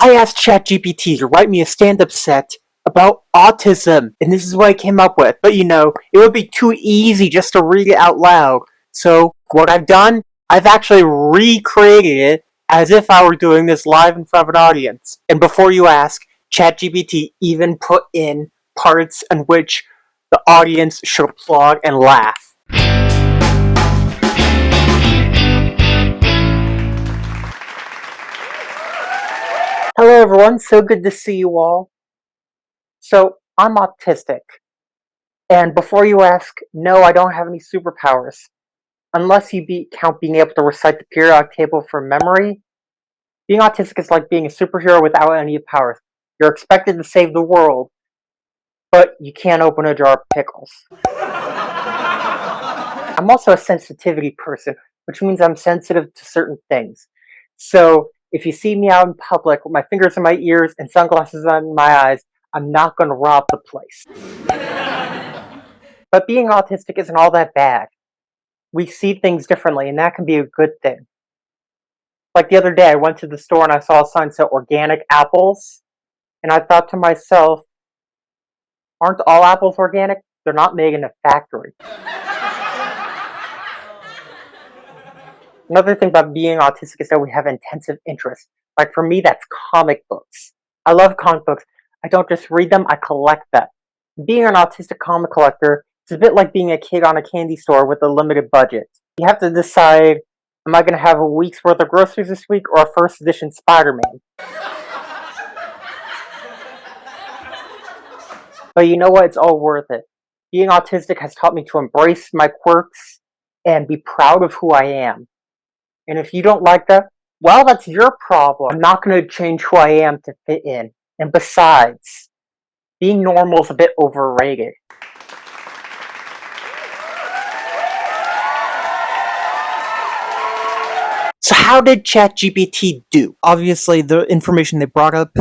I asked ChatGPT to write me a stand-up set about autism, and this is what I came up with. But it would be too easy just to read it out loud. So what I've done, I've actually recreated it as if I were doing this live in front of an audience. And before you ask, ChatGPT even put in parts in which the audience should applaud and laugh. Hello everyone, so good to see you all. So, I'm autistic. And before you ask, no, I don't have any superpowers. Unless you count being able to recite the periodic table from memory, being autistic is like being a superhero without any powers. You're expected to save the world, but you can't open a jar of pickles. I'm also a sensitivity person, which means I'm sensitive to certain things. So, if you see me out in public with my fingers in my ears and sunglasses on my eyes, I'm not going to rob the place. But being autistic isn't all that bad. We see things differently, and that can be a good thing. Like the other day, I went to the store and I saw a sign that said organic apples, and I thought to myself, aren't all apples organic? They're not made in a factory. Another thing about being autistic is that we have intensive interests. Like for me, that's comic books. I love comic books. I don't just read them, I collect them. Being an autistic comic collector is a bit like being a kid on a candy store with a limited budget. You have to decide, am I going to have a week's worth of groceries this week or a first edition Spider-Man? But you know what? It's all worth it. Being autistic has taught me to embrace my quirks and be proud of who I am. And if you don't like that, well, that's your problem. I'm not going to change who I am to fit in. And besides, being normal is a bit overrated. So how did ChatGPT do? Obviously, the information they brought up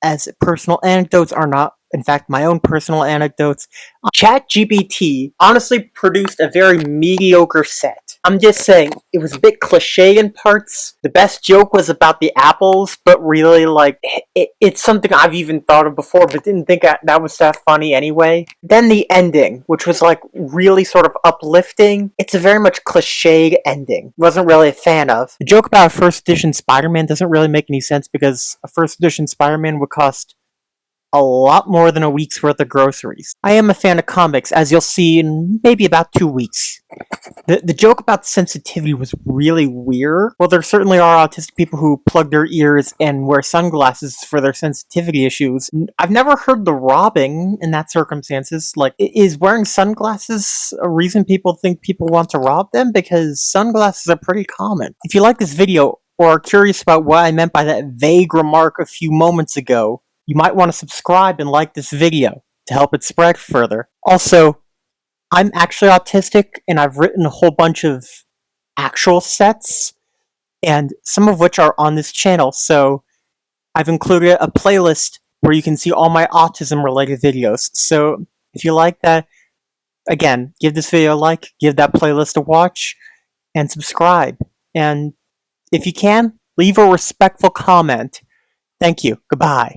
as personal anecdotes are not, in fact, my own personal anecdotes. ChatGPT honestly produced a very mediocre set. I'm just saying, it was a bit cliche in parts. The best joke was about the apples, but really, it's something I've even thought of before, but didn't think that was that funny anyway. Then the ending, which was really sort of uplifting. It's a very much cliched ending. Wasn't really a fan of. The joke about a first edition Spider-Man doesn't really make any sense because a first edition Spider-Man would cost a lot more than a week's worth of groceries. I am a fan of comics, as you'll see in maybe about 2 weeks. The joke about sensitivity was really weird. Well, there certainly are autistic people who plug their ears and wear sunglasses for their sensitivity issues. I've never heard the robbing in that circumstances. Is wearing sunglasses a reason people think people want to rob them? Because sunglasses are pretty common. If you like this video, or are curious about what I meant by that vague remark a few moments ago, you might want to subscribe and like this video to help it spread further. Also, I'm actually autistic, and I've written a whole bunch of actual sets, and some of which are on this channel, so I've included a playlist where you can see all my autism-related videos. So if you like that, again, give this video a like, give that playlist a watch, and subscribe. And if you can, leave a respectful comment. Thank you. Goodbye.